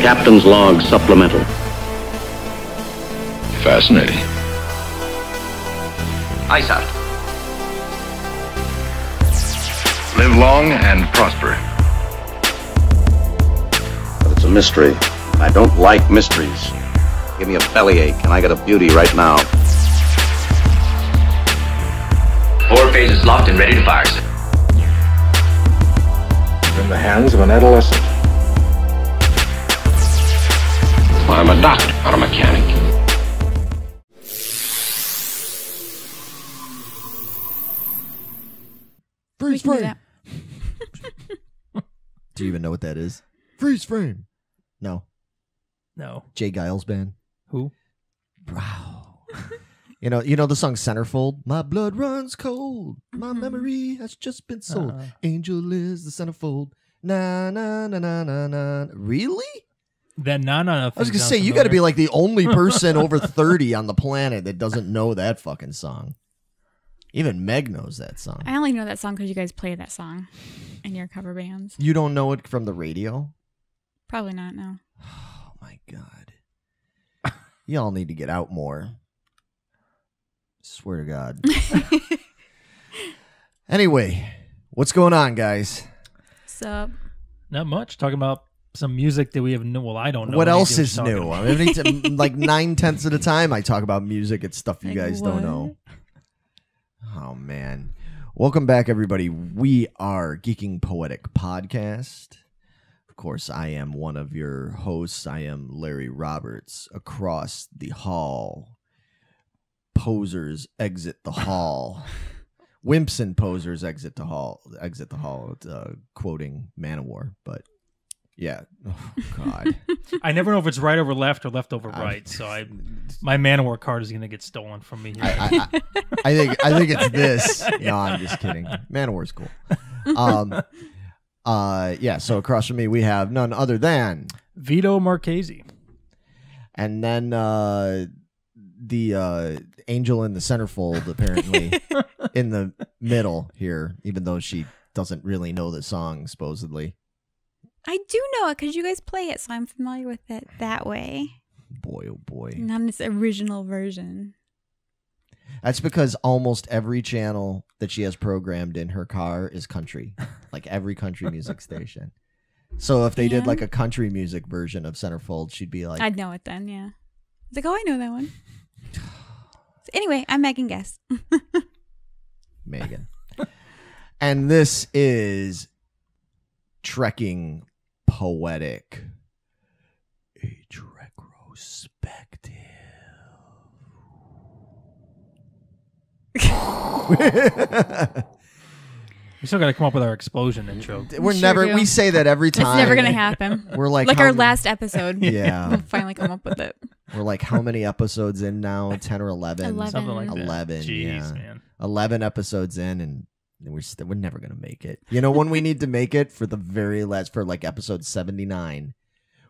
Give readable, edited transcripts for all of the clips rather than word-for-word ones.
Captain's Log Supplemental. Fascinating. Ice out. Live long and prosper. But it's a mystery. I don't like mysteries. Give me a bellyache and I got a beauty right now. 4 phases locked and ready to fire, sir. In the hands of an adolescent. I'm a doctor, not a mechanic. Freeze frame. Do you even know what that is? Freeze frame. No. No. Jay Giles Band. Who? Wow. You know the song Centerfold? My blood runs cold. My memory has just been sold. Angel is the centerfold. Na na na na na na. Really? That na. I was gonna say, you got to be like the only person over 30 on the planet that doesn't know that fucking song. Even Meg knows that song. I only know that song because you guys play that song in your cover bands. You don't know it from the radio? Probably not, no. Oh my God. Y'all need to get out more. Swear to God. Anyway, what's going on, guys? Sup? Not much. Talking about some music that we have no. Well, I don't know. What else is new? I mean, like 9/10 of the time, I talk about music. It's stuff you guys don't know. Oh man! Welcome back, everybody. We are Geeking Poetic Podcast. Of course, I am one of your hosts. I am Larry Roberts. Across the hall, posers exit the hall. Wimps and posers exit the hall. Exit the hall. Quoting Manowar, but yeah. Oh God. I never know if it's right over left or left over right. So my Manowar card is gonna get stolen from me. I think it's this. No, I'm just kidding. Manowar's cool. Yeah. So across from me we have none other than Vito Marchese, and then the angel in the centerfold, apparently in the middle here, even though she doesn't really know the song, supposedly. I do know it because you guys play it, so I'm familiar with it that way. Boy, oh boy. Not in its original version. That's because almost every channel that she has programmed in her car is country. Like every country music station. So if they did like a country music version of Centerfold, she'd be like... I'd know it then, yeah. It's like, oh, I know that one. So anyway, I'm Megan Guess. Megan. And this is Trekking Poetic. A Retrospective. We still got to come up with our explosion intro. We say that every time. It's never going to happen. We're like our last episode. Yeah. We'll finally come up with it. We're like, how many episodes in now? 10 or 11? 11. Something like that. 11. Jeez, yeah. man. 11 episodes in, and we're never going to make it. You know, when we need to make it for the very last, for like episode 79,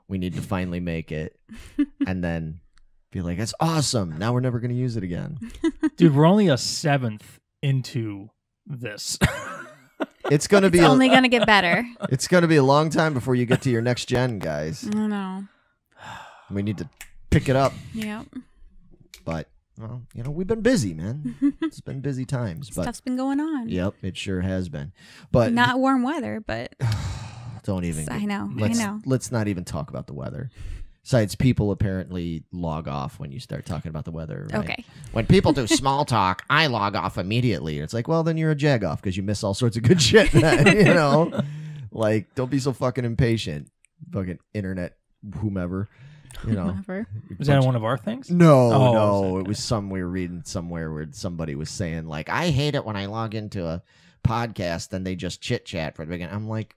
we need to finally make it. And then be like, that's awesome. Now we're never going to use it again. Dude, we're only a 7th into this. It's going to be only going to get better. It's going to be a long time before you get to your next gen, guys. I don't know. We need to pick it up. Yep. But, well, you know, we've been busy, man. It's been busy times. But stuff's been going on. Yep, it sure has been. But not warm weather, but don't even. I know. Let's not even talk about the weather. Besides, people apparently log off when you start talking about the weather. Right? Okay. When people do small talk, I log off immediately. It's like, well, then you're a jagoff because you miss all sorts of good shit. You know, like, don't be so fucking impatient, fucking internet, whomever. You know, Was that one of our things? No. It was some we were reading somewhere where somebody was saying like, I hate it when I log into a podcast and they just chit chat for the beginning. I'm like,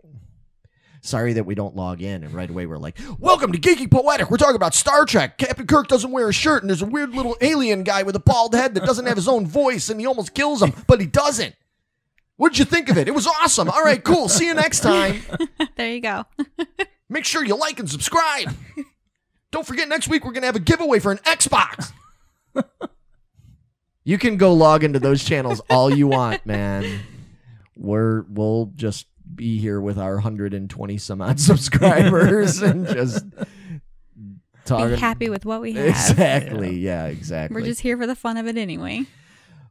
sorry that we don't log in, and right away we're like, welcome to Geeking Poetic. We're talking about Star Trek. Captain Kirk doesn't wear a shirt, and there's a weird little alien guy with a bald head that doesn't have his own voice, and he almost kills him, but he doesn't. What did you think of it? It was awesome. All right, cool. See you next time. There you go. Make sure you like and subscribe. Don't forget, next week we're going to have a giveaway for an Xbox. You can go log into those channels all you want, man. We'll just be here with our 120 some odd subscribers and just be happy with what we have. Exactly. Yeah, exactly. We're just here for the fun of it anyway.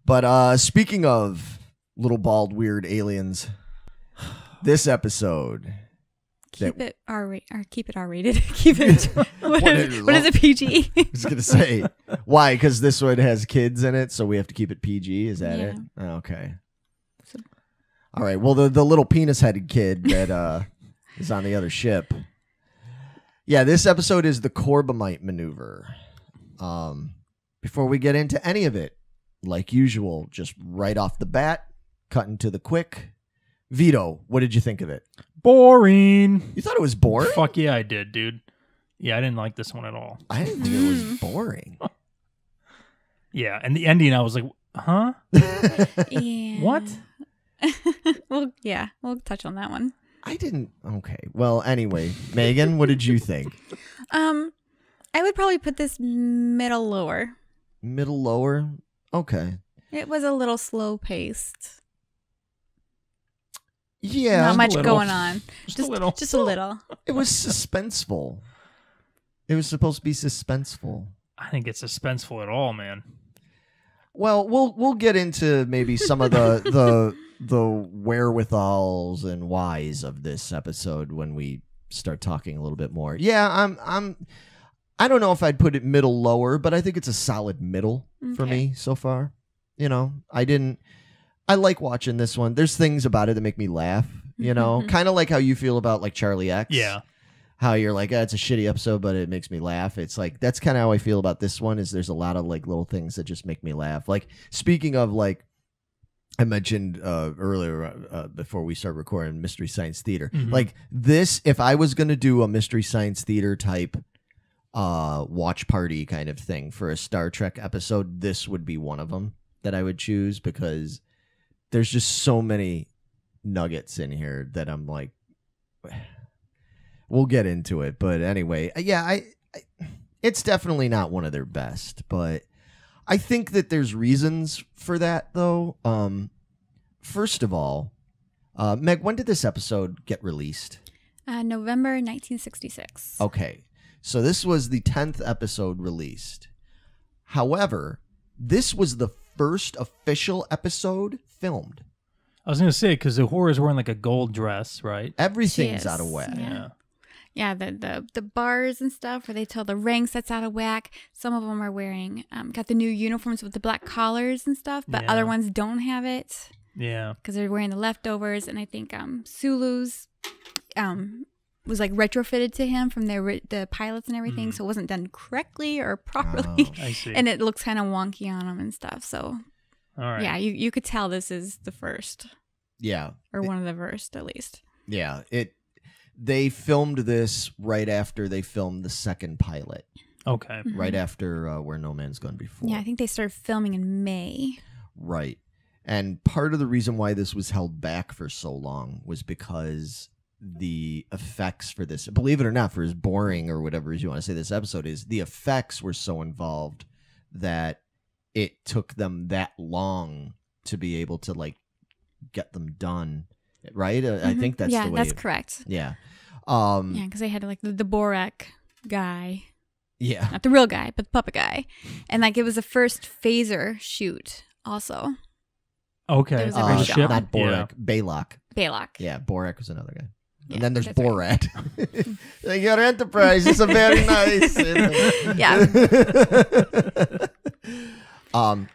But speaking of little bald weird aliens, this episode. Keep it R-rated. Keep it. What is it, PG? I was going to say, why? Because this one has kids in it, so we have to keep it PG? Is that it? Okay. All right. Well, the little penis-headed kid that is on the other ship. Yeah, this episode is the Corbomite Maneuver. Before we get into any of it, like usual, just right off the bat, cutting to the quick. Vito, what did you think of it? Boring. You thought it was boring? Fuck yeah, I did, dude. Yeah, I didn't like this one at all. I didn't think it was boring. Yeah, and the ending, I was like, huh? Yeah. What? We'll touch on that one. I didn't. Okay. Well, anyway, Megan, what did you think? I would probably put this middle lower. Middle lower? Okay. It was a little slow paced. Yeah. Not much going on. Just a little. Just a little. It was suspenseful. It was supposed to be suspenseful. I think it's suspenseful at all, man. Well, we'll get into maybe some of the wherewithals and whys of this episode when we start talking a little bit more. Yeah, I don't know if I'd put it middle lower, but I think it's a solid middle for me so far. You know, I like watching this one. There's things about it that make me laugh, you know, kind of like how you feel about like Charlie X. Yeah. How you're like, it's a shitty episode, but it makes me laugh. It's like, that's kind of how I feel about this one, is there's a lot of like little things that just make me laugh. Like, speaking of, like, I mentioned earlier before we start recording Mystery Science Theater. Like this, if I was going to do a Mystery Science Theater type watch party kind of thing for a Star Trek episode, this would be one of them that I would choose, because there's just so many nuggets in here that I'm like, we'll get into it. But anyway, yeah, I it's definitely not one of their best, but I think that there's reasons for that, though. First of all, Meg, when did this episode get released? November 1966. Okay, so this was the 10th episode released. However, this was the first official episode filmed. I was going to say, because the horror is wearing like a gold dress, right? Everything's out of whack. Yeah. Yeah, the bars and stuff where they tell the ranks that's out of whack. Some of them are wearing, got the new uniforms with the black collars and stuff, but other ones don't have it. Yeah. Because they're wearing the leftovers. And I think Sulu's was like retrofitted to him from the pilots and everything. So it wasn't done correctly or properly. I see. And it looks kind of wonky on them and stuff. So, all right. Yeah, you could tell this is the first. Yeah. Or one of the first, at least. Yeah. They filmed this right after they filmed the second pilot. Okay. Right after Where No Man's Gone Before. Yeah, I think they started filming in May. Right. And part of the reason why this was held back for so long was because the effects for this, believe it or not, for as boring or whatever as you want to say this episode is, the effects were so involved that it took them that long to be able to like get them done. Right? I think that's the way. Yeah, that's correct. Yeah. Yeah, because they had like the Borak guy. Yeah. Not the real guy, but the puppet guy. And like it was the first phaser shoot also. Okay. There was a ship? Not Borak. Yeah. Balak. Yeah, Borak was another guy. Yeah, and then there's that's right. Borat. Like, your Enterprise is a very nice.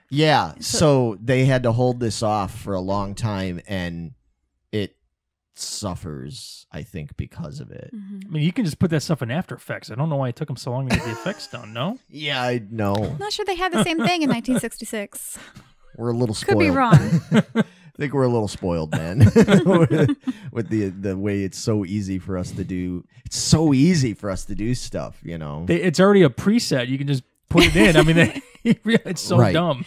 Yeah. So they had to hold this off for a long time, and it suffers, I think, because of it. I mean, you can just put that stuff in After Effects. I don't know why it took them so long to get the effects done, no? Yeah, I know. I'm not sure they had the same thing in 1966. We're a little spoiled. Could be wrong. I think we're a little spoiled, man, with the way it's so easy for us to do. It's so easy for us to do stuff, you know. It's already a preset. You can just put it in. I mean, it's so dumb.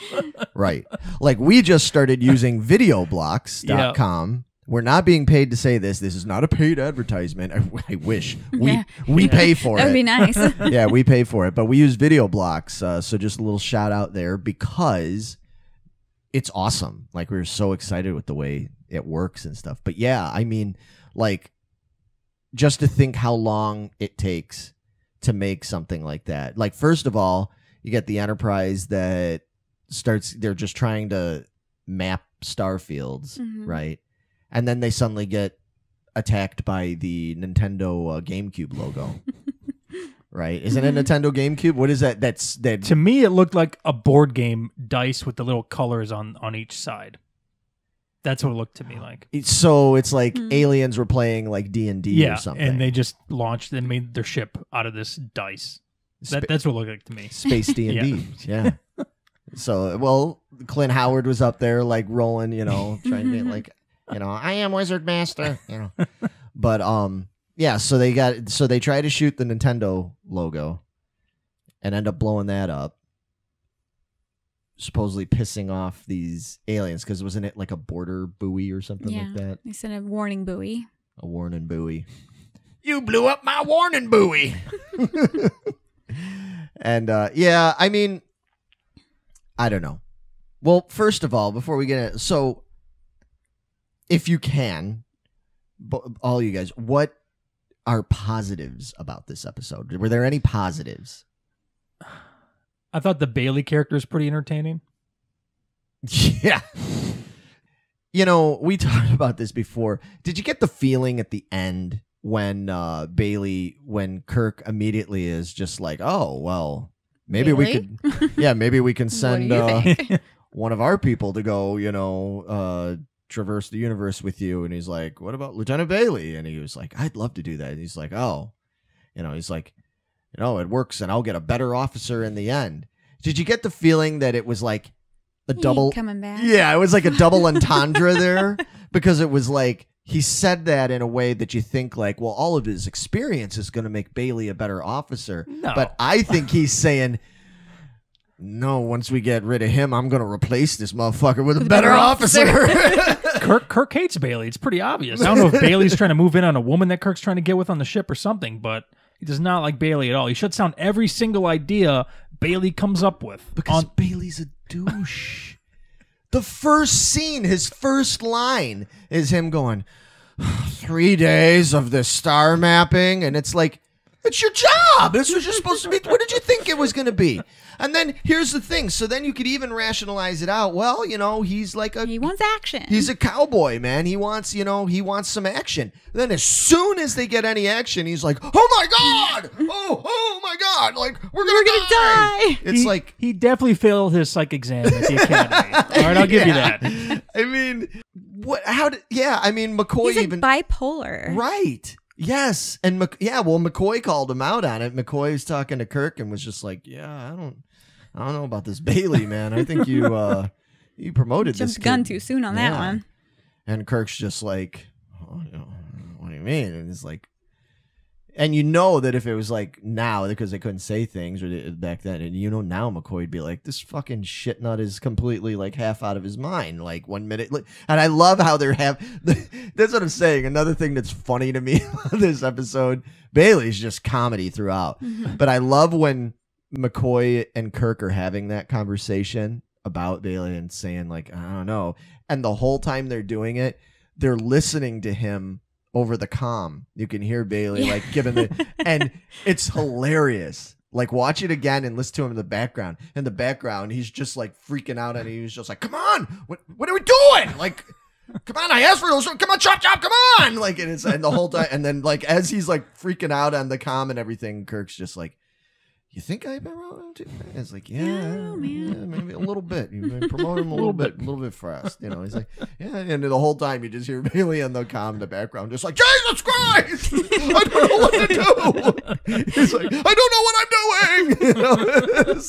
Right. Like, we just started using videoblocks.com. We're not being paid to say this. This is not a paid advertisement. I wish. We pay for it. That would be nice. Yeah, we pay for it. But we use VideoBlocks. So just a little shout out there, because it's awesome. Like, we were so excited with the way it works and stuff. But yeah, I mean, like, just to think how long it takes to make something like that. Like, first of all, you get the Enterprise that they're just trying to map star fields, right? And then they suddenly get attacked by the Nintendo GameCube logo. Right? Isn't it Nintendo GameCube? What is that? That's that. To me, it looked like a board game dice with the little colors on each side. That's what it looked to me like. So it's like aliens were playing like D&D or something. And they just launched and made their ship out of this dice. That's what it looked like to me. Space D&D. Yeah. So, well, Clint Howard was up there like rolling, trying to get like, I am Wizard Master, But yeah, so they try to shoot the Nintendo logo and end up blowing that up. Supposedly pissing off these aliens because wasn't it like a border buoy or something like that? They said a warning buoy. A warning buoy. You blew up my warning buoy. And yeah, I mean, I don't know. Well, first of all, before we get it, so if you can, all you guys, what are positives about this episode? Were there any positives? I thought the Bailey character is pretty entertaining. Yeah. We talked about this before. Did you get the feeling at the end when when Kirk immediately is just like, oh, well, maybe Bailey? maybe we can send think? one of our people to go, traverse the universe with you. And he's like, what about Lieutenant Bailey? And he was like, I'd love to do that. And he's like, oh, he's like, it works and I'll get a better officer in the end. Did you get the feeling that it was like a double coming back? Yeah, it was like a double entendre there because it was like he said that in a way that you think like, well, all of his experience is going to make Bailey a better officer. No. But I think he's saying, no, once we get rid of him, I'm going to replace this motherfucker with a better officer. Kirk hates Bailey. It's pretty obvious. I don't know if Bailey's trying to move in on a woman that Kirk's trying to get with on the ship or something, but he does not like Bailey at all. He shuts down every single idea Bailey comes up with. Because Bailey's a douche. The first scene, his first line is him going, 3 days of this star mapping. And it's like, it's your job. This was just supposed to be. What did you think it was going to be? And then here's the thing. So then you could even rationalize it out. Well, he's like He wants action. He's a cowboy, man. He wants, he wants some action. Then as soon as they get any action, he's like, oh my God. Oh my God. Like, we're going to die. It's like. He definitely failed his psych exam at the academy. All right, I'll give you that. I mean, McCoy He's even. bipolar. Right. Yes. And McCoy called him out on it. McCoy was talking to Kirk and was just like, yeah, I don't know about this Bailey, man. I think you promoted this Jumped the gun kid. too soon on that one. And Kirk's just like, what do you mean? And it's like, and that if it was like now, because they couldn't say things back then, and now McCoy'd be like, this fucking shit nut is completely like half out of his mind. Like 1 minute, and I love how that's what I'm saying. Another thing that's funny to me about this episode, Bailey's just comedy throughout, but I love when McCoy and Kirk are having that conversation about Bailey and saying like, I don't know, and the whole time they're doing it, they're listening to him over the comm. You can hear Bailey like giving and it's hilarious. Like watch it again and listen to him in the background. In the background, he's just like freaking out and he's just like, come on, what are we doing? Like, come on, I asked for those. Come on, chop, come on. Like, and the whole time, and then like as he's like freaking out on the comm and everything, Kirk's just like, you think I've been wrong too? It's like, yeah, maybe a little bit. You've been promoting him a little bit fast. He's like, yeah. And the whole time you just hear Bailey on the comm in the background, just like, Jesus Christ, I don't know what to do. He's like, I don't know what I'm doing.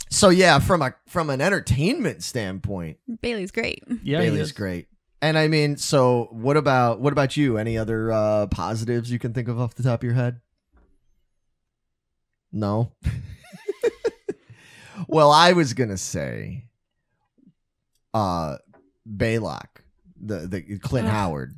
So yeah, from an entertainment standpoint, Bailey's great. Yeah, Bailey's great. And I mean, so what about you? Any other positives you can think of off the top of your head? No. Well, I was gonna say, Baylock, the Clint Howard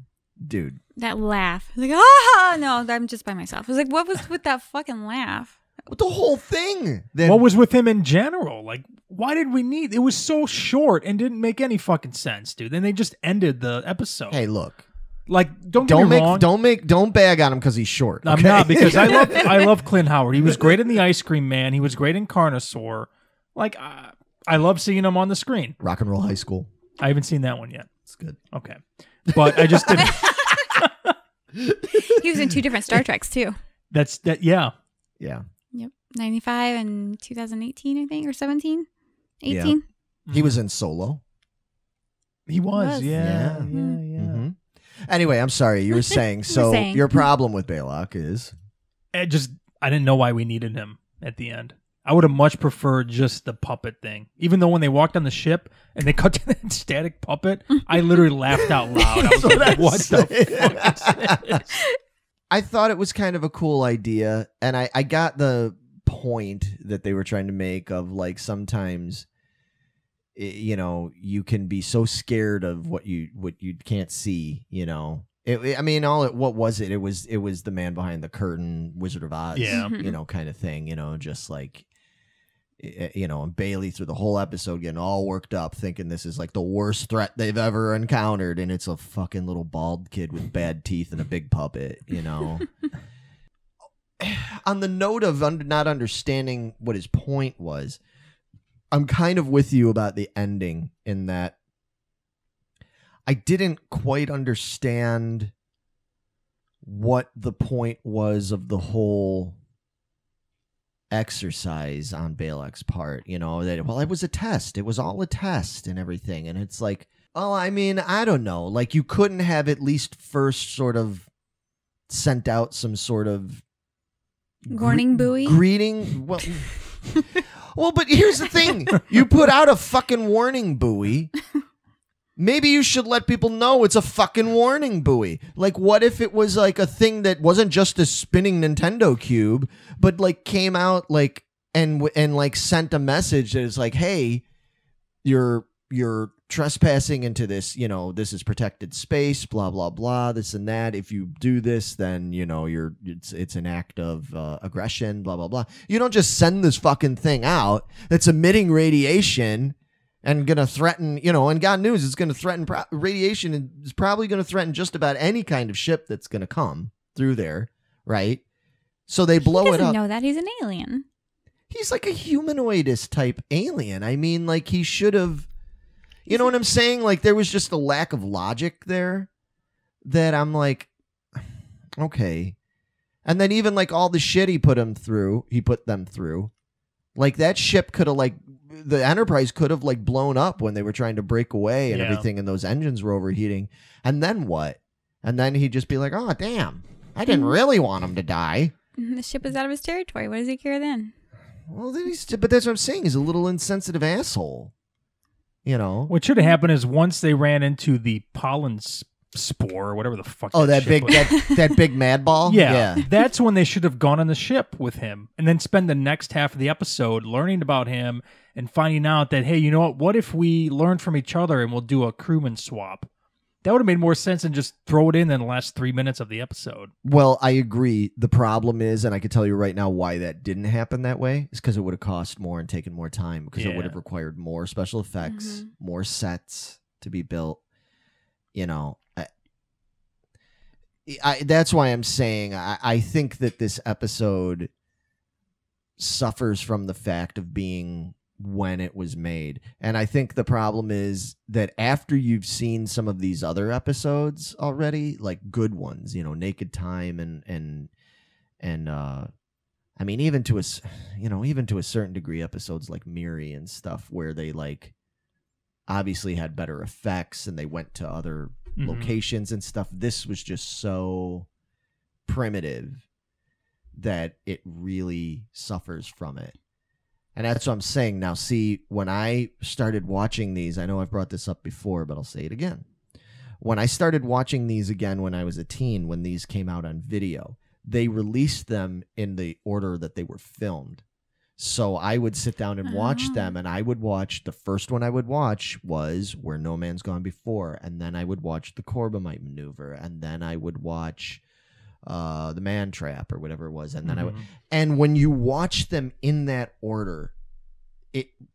dude. That laugh. Like, no, I'm just by myself. I was like, what was with that fucking laugh? The whole thing. What was with him in general? Like, why did we need? It was so short and didn't make any fucking sense, dude. Then they just ended the episode. Hey, look, Like, don't get me wrong. Don't bag on him because he's short. I'm okay? not, because I love Clint Howard. He was great in The Ice Cream Man. He was great in Carnosaur. Like, I love seeing him on the screen. Rock and Roll High School. I haven't seen that one yet. It's good. Okay. But I just didn't. He was in 2 different Star Treks too. Yeah. Yeah. Yep. 95 and 2018, I think, or 17? 18? Yeah. He was in Solo. He was. Yeah. Mm-hmm. Anyway, I'm sorry. You were saying, your problem with Baylock is? I didn't know why we needed him at the end. I would have much preferred just the puppet thing. Even though when they walked on the ship and they cut to that static puppet, I literally laughed out loud. I was like, what the fuck is this? I thought it was kind of a cool idea, and I got the point that they were trying to make of, like, sometimes, you know, you can be so scared of what you can't see, you know. What was it? It was the man behind the curtain, Wizard of Oz, you know, kind of thing, you know, just like, you know, and Bailey through the whole episode getting all worked up, thinking this is like the worst threat they've ever encountered, and it's a fucking little bald kid with bad teeth and a big puppet, you know. On the note of not understanding what his point was, I'm kind of with you about the ending in that I didn't quite understand what the point was of the whole exercise on Baylock's part, you know, that, well, it was a test. It was all a test and everything. And it's like, oh, I mean, I don't know. Like, you couldn't have at least first sort of sent out some sort of warning buoy? Greeting. Well, well, but here's the thing. You put out a fucking warning buoy. Maybe you should let people know it's a fucking warning buoy. Like, what if it was like a thing that wasn't just a spinning Nintendo cube, but like came out like and like sent a message that is like, hey, you're trespassing into this, you know, this is protected space, blah blah blah, this and that. If you do this, then you know it's an act of aggression, blah blah blah. You don't just send this fucking thing out that's emitting radiation and going to threaten, you know, and God knows it's going to threaten radiation, and is probably going to threaten just about any kind of ship that's going to come through there, right? So they blow it up. He doesn't know that. He's an alien. He's like a humanoidist type alien. I mean, like, he should have, you know what I'm saying? Like, there was just a lack of logic there that I'm like, okay. And then even like all the shit he put them through, like that ship could have like, the Enterprise could have like blown up when they were trying to break away and everything, and those engines were overheating. And then what? And then he'd just be like, oh, damn, I didn't really want him to die. The ship is out of his territory. What does he care then? Well, then but that's what I'm saying. He's a little insensitive asshole. You know? What should have happened is once they ran into the pollen spore or whatever the fuck. Oh, that ship big was. that big mad ball? Yeah. That's when they should have gone on the ship with him and then spend the next half of the episode learning about him and finding out that, hey, you know what if we learn from each other and we'll do a crewman swap? That would have made more sense than just throw it in the last 3 minutes of the episode. Well, I agree. The problem is, and I can tell you right now why that didn't happen that way, is because it would have cost more and taken more time, because it would have required more special effects, more sets to be built. You know, that's why I'm saying I think that this episode suffers from the fact of being when it was made. And I think the problem is that after you've seen some of these other episodes already, like good ones, you know, Naked Time and I mean, even to a certain degree, episodes like Miri and stuff, where they like obviously had better effects and they went to other locations and stuff. This was just so primitive that it really suffers from it. And that's what I'm saying. Now, see, when I started watching these, I know I've brought this up before, but I'll say it again. When I started watching these again when I was a teen, when these came out on video, they released them in the order that they were filmed. So I would sit down and watch them, and I would watch, the first one I would watch was Where No Man's Gone Before, and then I would watch the Corbomite Maneuver, and then I would watch the Man Trap or whatever it was, and then I would, and when you watch them in that order,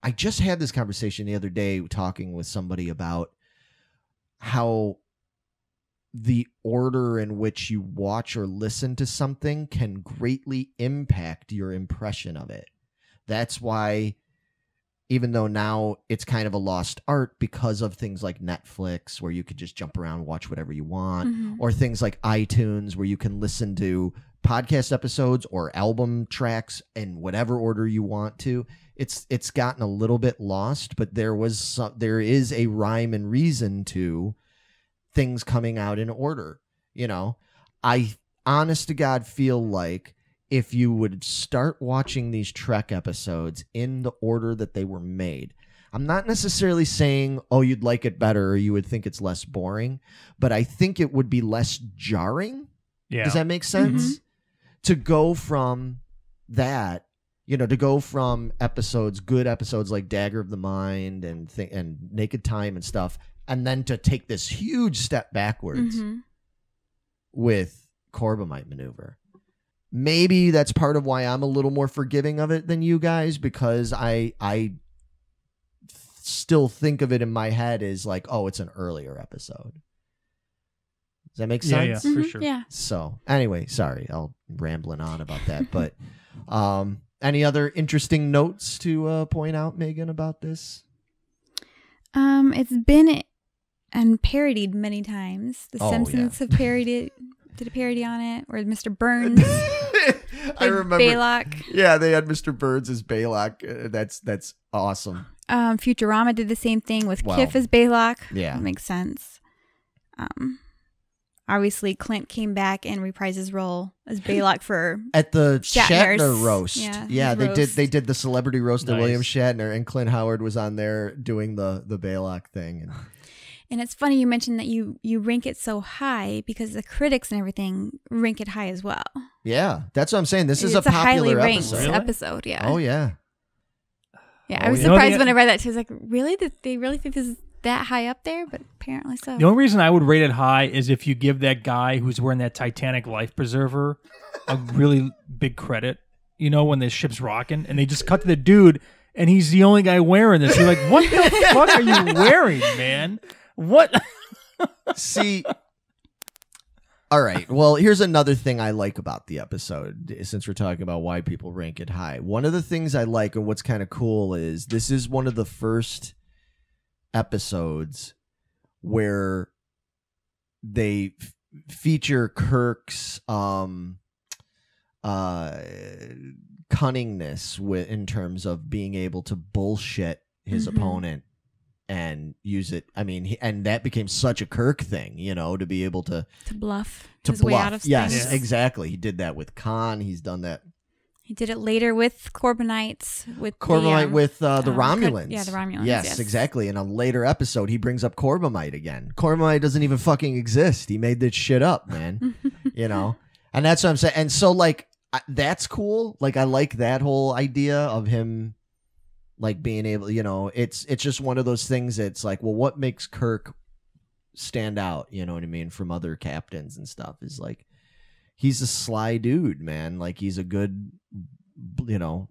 I just had this conversation the other day talking with somebody about how the order in which you watch or listen to something can greatly impact your impression of it. That's why, even though now it's kind of a lost art because of things like Netflix, where you could just jump around and watch whatever you want, or things like iTunes, where you can listen to podcast episodes or album tracks in whatever order you want to. It's gotten a little bit lost, but there is a rhyme and reason to things coming out in order. I honest to God feel like if you would start watching these Trek episodes in the order that they were made, I'm not necessarily saying, oh, you'd like it better or you would think it's less boring, but I think it would be less jarring. Yeah. Does that make sense? To go from that, to go from good episodes like Dagger of the Mind and Naked Time and stuff, and then to take this huge step backwards with Corbomite Maneuver. Maybe that's part of why I'm a little more forgiving of it than you guys, because I still think of it in my head as like, oh, it's an earlier episode. Does that make sense? Yeah, for sure. Yeah. So anyway, sorry, I'll rambling on about that. But any other interesting notes to point out, Megan, about this? It's been and parodied many times. The Simpsons have parodied. Did a parody on it, or Mr. Burns. I remember Baylock. Yeah, they had Mr. Burns as Baylock. That's awesome. Futurama did the same thing with Kif as Baylock. Yeah, that makes sense. Obviously, Clint came back and reprised his role as Baylock for at the Shatner roast. Yeah, they did the celebrity roast of William Shatner, and Clint Howard was on there doing the Baylock thing. And it's funny you mentioned that you rank it so high because the critics and everything rank it high as well. Yeah, that's what I'm saying. This is a popular highly ranked episode. Episode, yeah. Oh yeah. Yeah, I was surprised when I read that too. I was like, really? Did they really think this is that high up there? But apparently so. The only reason I would rate it high is if you give that guy who's wearing that Titanic life preserver a really big credit. When the ship's rocking and they just cut to the dude and he's the only guy wearing this. You're like, what the fuck are you wearing, man? What? See, all right. Well, here's another thing I like about the episode, since we're talking about why people rank it high. One of the things I like and what's kind of cool is this is one of the first episodes where they feature Kirk's cunningness in terms of being able to bullshit his opponent and use it. I mean, and that became such a Kirk thing, to be able to bluff his way out of things. Yes, exactly. He did that with Khan. He's done that. He did it later with Corbomite. With the Romulans. The Romulans. Yes, exactly. In a later episode, he brings up Corbomite again. Corbomite doesn't even fucking exist. He made this shit up, man. And that's what I'm saying. And so, that's cool. I like that whole idea of him. Being able, it's just one of those things that's like, well, what makes Kirk stand out, you know what I mean, from other captains and stuff is he's a sly dude, man. He's a good,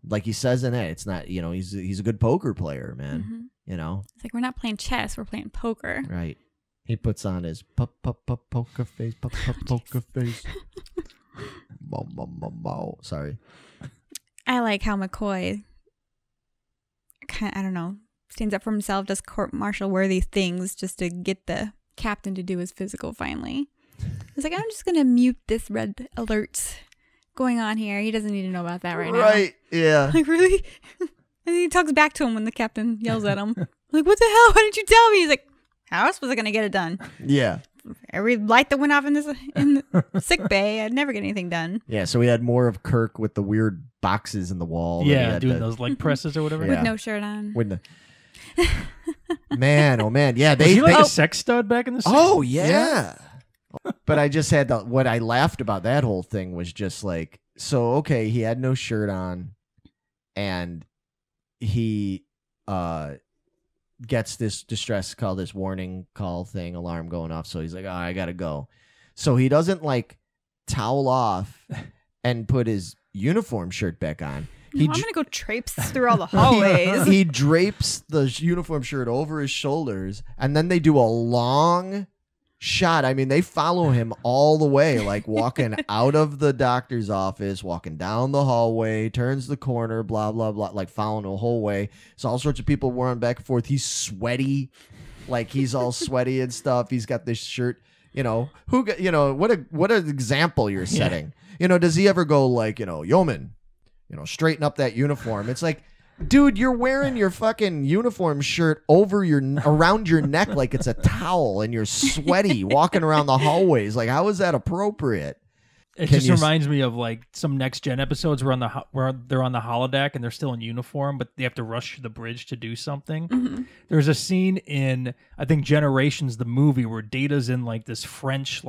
like he says in it, it's not, he's a good poker player, man. It's like, we're not playing chess, we're playing poker. Right. He puts on his poker face, poker face. Sorry. I like how McCoy stands up for himself, does court-martial worthy things just to get the captain to do his physical finally. He's like, I'm just going to mute this red alert going on here. He doesn't need to know about that right now. Right, yeah. Really? And then he talks back to him when the captain yells at him. Like, what the hell? Why didn't you tell me? He's like, how else was I going to get it done? Yeah. Every light that went off in the sick bay, I'd never get anything done. Yeah, so we had more of Kirk with the weird boxes in the wall. Yeah, doing those leg presses or whatever. With no shirt on. Man, oh man, yeah. Was he a sex stud back in the 60s? Oh yeah. But I just had what I laughed about that whole thing was just okay, he had no shirt on, and he gets this distress call, this warning call thing, alarm going off. So he's like, oh, I gotta go. So he doesn't towel off and put his uniform shirt back on. I'm gonna go traipse through all the hallways. He drapes the uniform shirt over his shoulders, and then they do a long shot. I mean, they follow him all the way, like walking out of the doctor's office, walking down the hallway, turns the corner, blah, blah, blah, like following the whole way. So all sorts of people running back and forth. He's sweaty. Like he's all sweaty and stuff. He's got this shirt, what an example you're setting. Does he ever go like, yeoman, straighten up that uniform? It's like, dude, you're wearing your fucking uniform shirt around your neck like it's a towel, and you're sweaty walking around the hallways. Like, how is that appropriate? It just reminds me of like some Next Gen episodes where they're on the holodeck and they're still in uniform, but they have to rush the bridge to do something. Mm-hmm. There's a scene in, I think, Generations, the movie, where Data's in like this French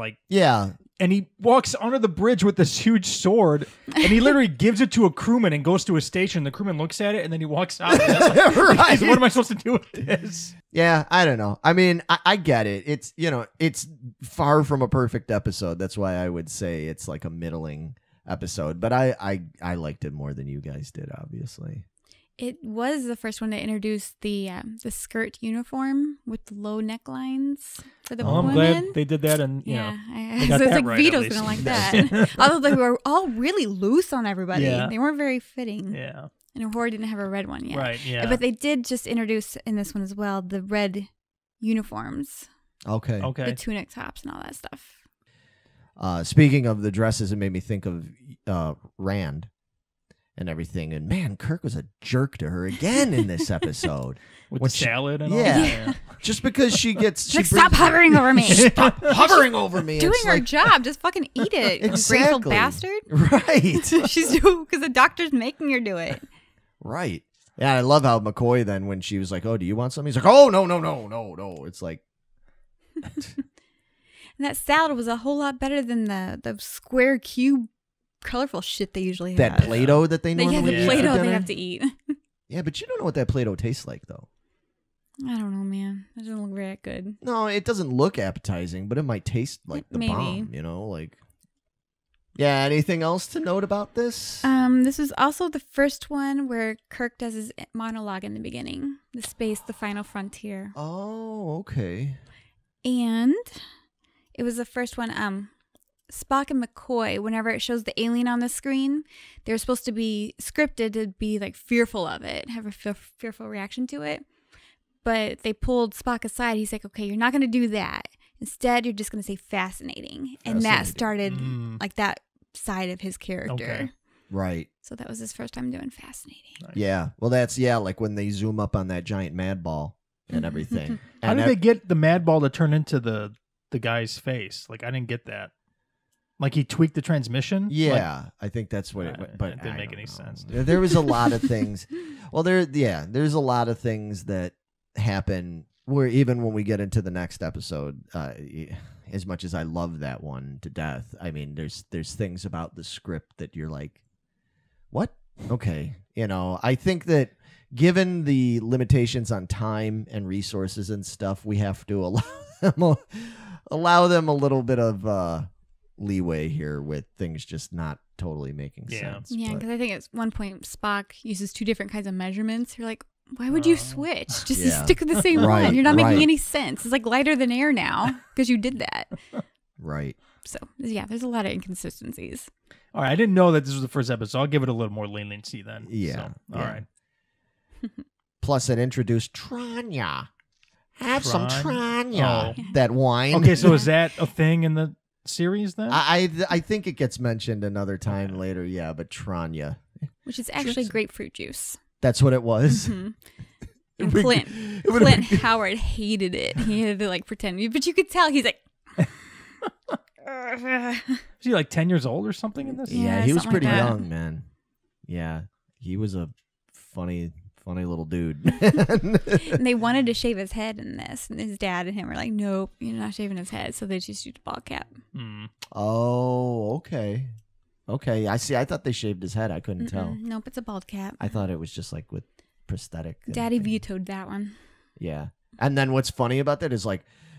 and he walks under the bridge with this huge sword, and he literally gives it to a crewman and goes to a station. The crewman looks at it, and then he walks out. And like, right. What am I supposed to do with this? Yeah, I don't know. I mean, I get it. It's, it's far from a perfect episode. That's why I would say it's like a middling episode. But I liked it more than you guys did, obviously. It was the first one to introduce the skirt uniform with low necklines for the women. I'm glad they did that, and they got so it's that like right, Vito's gonna like that. Although they were all really loose on everybody, they weren't very fitting. Yeah, and Rory didn't have a red one yet. Right. Yeah, but they did just introduce in this one as well the red uniforms. Okay. The tunic tops and all that stuff. Speaking of the dresses, it made me think of Rand. And everything, and man, Kirk was a jerk to her again in this episode with the salad and all that. Just because she stop hovering over me. Stop hovering over me. Doing her job, just fucking eat it. Exactly. Grateful bastard. Right. She's doing because the doctor's making her do it. Right. Yeah, I love how McCoy then, when she was like, "Oh, do you want something?" He's like, "Oh, no." It's like, and that salad was a whole lot better than the square cube. Colorful shit they usually have. That Play-Doh that they normally the Play-Doh they have to eat. Yeah, but you don't know what that Play-Doh tastes like, though. I don't know, man. It doesn't look very good. No, it doesn't look appetizing, but it might taste like the bomb, Yeah, anything else to note about this? This is also the first one where Kirk does his monologue in the beginning. The final frontier. Oh, okay. And it was the first one, Spock and McCoy, whenever it shows the alien on the screen, they're supposed to be scripted to be like fearful of it, have a fearful reaction to it. But they pulled Spock aside. He's like, okay, you're not going to do that. Instead, you're just going to say fascinating. And that started like that side of his character. Okay. Right. So that was his first time doing fascinating. Nice. Yeah. Well, that's, like when they zoom up on that giant mad ball and everything. How did they get the mad ball to turn into the guy's face? Like, I didn't get that. Like he tweaked the transmission? Yeah, I think that's what it but it didn't make any sense. There was a lot of things. Well, there's a lot of things that happen where even when we get into the next episode, as much as I love that one to death, I mean, there's things about the script that you're like, what? Okay. I think that given the limitations on time and resources and stuff, we have to allow them a little bit of leeway here with things just not totally making sense. Yeah, because I think at one point Spock uses two different kinds of measurements. You're like, why would you switch? Just stick with the same one. You're not making any sense. It's like lighter than air now because you did that. Right. So, yeah, there's a lot of inconsistencies. All right, I didn't know that this was the first episode. I'll give it a little more leniency then. Yeah. All right. Plus, it introduced Tranya. Have some Tranya. Oh. That wine. Okay, so is that a thing in the series then? I think it gets mentioned another time later, but Tranya. Which is actually grapefruit juice. That's what it was. Mm-hmm. And Clint Howard hated it. He had to pretend, but you could tell he's like. Was he like 10 years old or something in this? Yeah, he was pretty young, man. Yeah, he was a funny little dude. And they wanted to shave his head in this, and his dad and him were like, "Nope, you're not shaving his head." So they just used a ball cap. Oh, okay. I see. I thought they shaved his head. I couldn't tell. Nope, it's a bald cap. I thought it was just like with prosthetic. Daddy vetoed that one. Yeah, and then what's funny about that is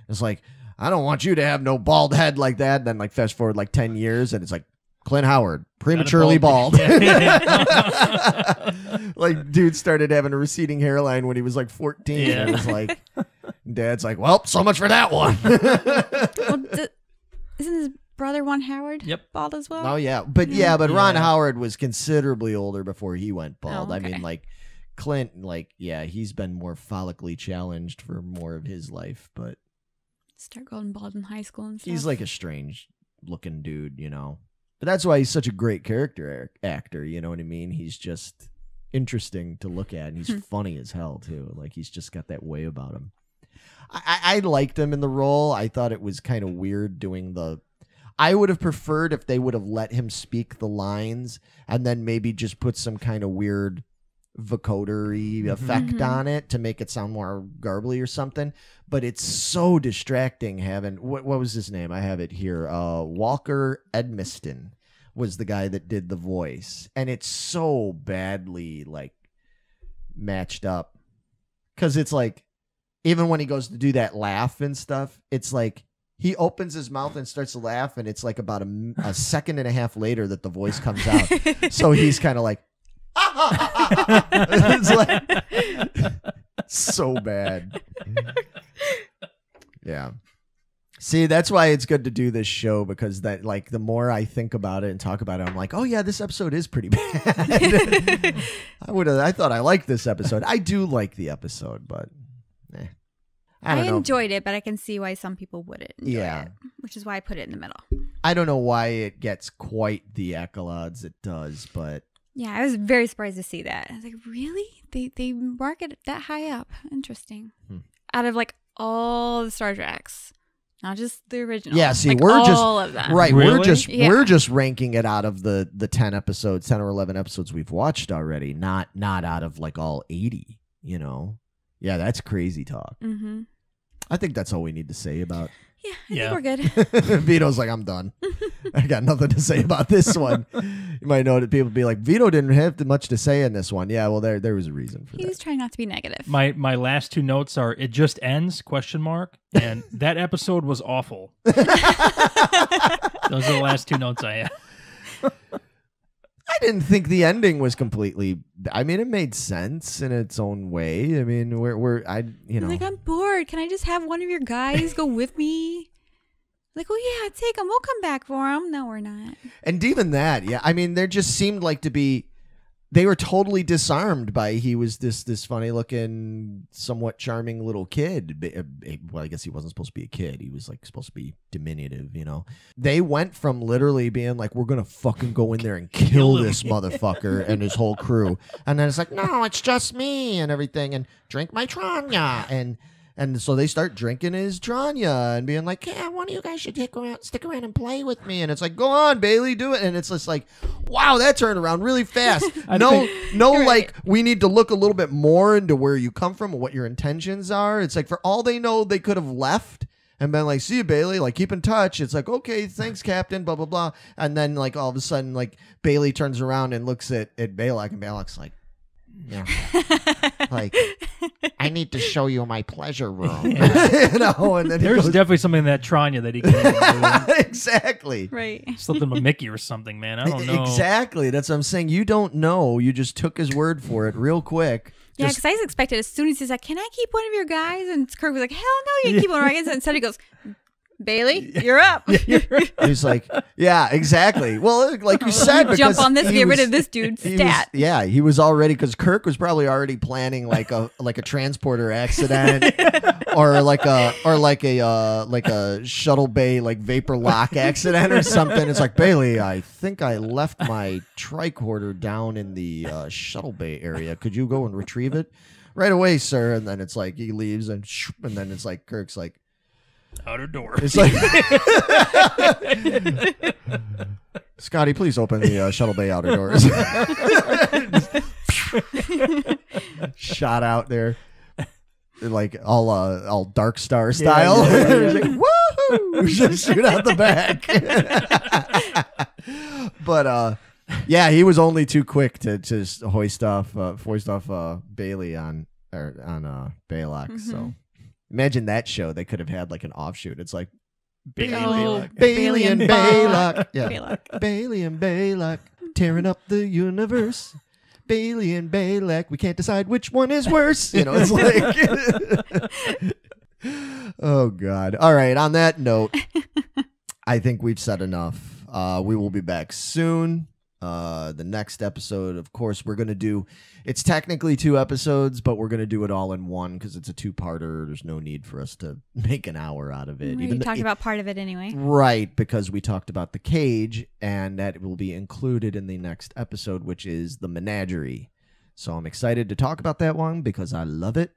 it's like I don't want you to have no bald head like that. Then fast forward 10 years, and it's like Clint Howard prematurely bald. Dude started having a receding hairline when he was 14. Yeah. And it's like, Dad's like, well, so much for that one. Well, isn't his brother Ron Howard bald as well? Oh, yeah. But Ron Howard was considerably older before he went bald. Oh, okay. I mean, like, Clint, like, yeah, he's been more follically challenged for more of his life, but start going bald in high school and stuff. he's like a strange looking dude, you know. But that's why he's such a great character actor, you know what I mean? He's just interesting to look at, and he's funny as hell, too. Like, he's just got that way about him. I liked him in the role. I thought it was kind of weird doing the... I would have preferred if they would have let him speak the lines and then maybe just put some kind of weird vocoder-y effect on it to make it sound more garbly or something. But it's so distracting having... What was his name? I have it here. Walker Edmiston was the guy that did the voice. And it's so badly, like, matched up. Because it's like... Even when he goes to do that laugh and stuff, it's like he opens his mouth and starts to laugh, and it's like about a second and a half later that the voice comes out. So he's kind of like, it's like so bad. Yeah. See, that's why it's good to do this show, because that, like, the more I think about it and talk about it, I'm like, oh yeah, this episode is pretty bad. I thought I liked this episode. I do like the episode, but. I enjoyed it, but I can see why some people wouldn't enjoy it, which is why I put it in the middle. I don't know why it gets quite the accolades it does, but... Yeah, I was very surprised to see that. I was like, really? They mark it that high up? Interesting. Out of, like, all the Star Treks. Not just the original. Yeah, see, like, we're all just... of them. Right, Really? we're just ranking it out of the 10 episodes, 10 or 11 episodes we've watched already, not out of, like, all 80, you know? Yeah, that's crazy talk. Mm-hmm. I think that's all we need to say about... Yeah, I think we're good. Vito's like, I'm done. I got nothing to say about this one. You might know that people be like, Vito didn't have much to say in this one. Yeah, well, there was a reason for that. He was trying not to be negative. My last two notes are, it just ends, ? And that episode was awful. Those are the last two notes I have. I didn't think the ending was completely... I mean, it made sense in its own way. I mean, Like, I'm bored. Can I just have one of your guys go with me? Like, oh yeah, take him. We'll come back for him. No, we're not. And even that, yeah. I mean, there just seemed like to be... They were totally disarmed by he was this funny-looking, somewhat charming little kid. Well, I guess he wasn't supposed to be a kid. He was like supposed to be diminutive, you know. They went from literally being like, we're going to fucking go in there and kill this motherfucker and his whole crew. And then it's like, no, it's just me and everything. And drink my Tranya. And so they start drinking his Tranya and being like, yeah, one of you guys should stick around and play with me. And it's like, go on, Bailey, do it. And it's just like, wow, that turned around really fast. Like, we need to look a little bit more into where you come from and what your intentions are. It's like, for all they know, they could have left and been like, see you, Bailey, like, keep in touch. It's like, okay, thanks, Captain, blah, blah, blah. And then, like, all of a sudden, like, Bailey turns around and looks at Balak, and Balak's like, yeah. Like, I need to show you my pleasure room. Yeah. You know, and then there's definitely something in that Tranya that he can do. Exactly. Right. Slipped him a Mickey or something, man. I don't know. Exactly. That's what I'm saying. You don't know. You just took his word for it real quick. Yeah, because I expected as soon as he's like, can I keep one of your guys? And Kirk was like, hell no, you can keep one of our guys. And instead he goes, Bailey, you're up. He's like, yeah, exactly. Well, like you said, because jump on this, get rid of this dude. Stat. He was already, because Kirk was probably already planning like a transporter accident, or like a shuttle bay like vapor lock accident or something. It's like, Bailey, I think I left my tricorder down in the shuttle bay area. Could you go and retrieve it right away, sir? And then it's like he leaves, and then it's like Kirk's like, outer door. It's like, Scotty, please open the shuttle bay outer doors. Shot out there, like all Dark Star style. Yeah. Like, woohoo! Just shoot out the back. But yeah, he was only too quick to just foist off Bailey on Balak. So. Imagine that show. They could have had like an offshoot. It's like Bailey and Balak. Yeah. Balak. Bailey and Balak tearing up the universe. Bailey and Balak. We can't decide which one is worse. You know, it's like Oh, God. All right. On that note, I think we've said enough. We will be back soon. The next episode, of course, we're going to do, it's technically 2 episodes, but we're going to do it all in one because it's a 2-parter. There's no need for us to make an hour out of it. We talked about part of it anyway. Right, because we talked about the cage, and that will be included in the next episode, which is the menagerie. So I'm excited to talk about that one because I love it.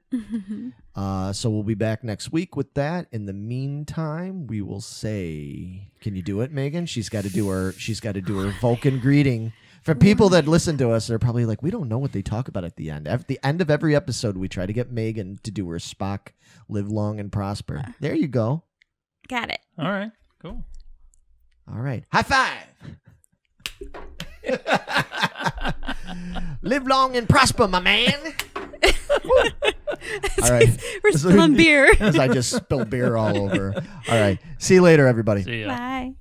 So we'll be back next week with that. In the meantime, we will say, can you do it, Megan? She's got to do her Vulcan greeting. For people that listen to us, they're probably like, we don't know what they talk about at the end. At the end of every episode, we try to get Megan to do her Spock, live long and prosper. There you go. Got it. All right. Cool. All right. High five. Live long and prosper, my man. All right. We're spilling beer. As I just spilled beer all over. All right. See you later, everybody. See ya. Bye.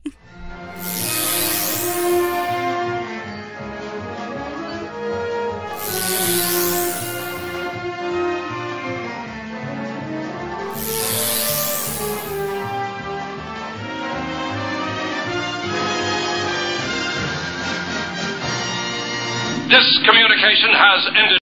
This communication has ended.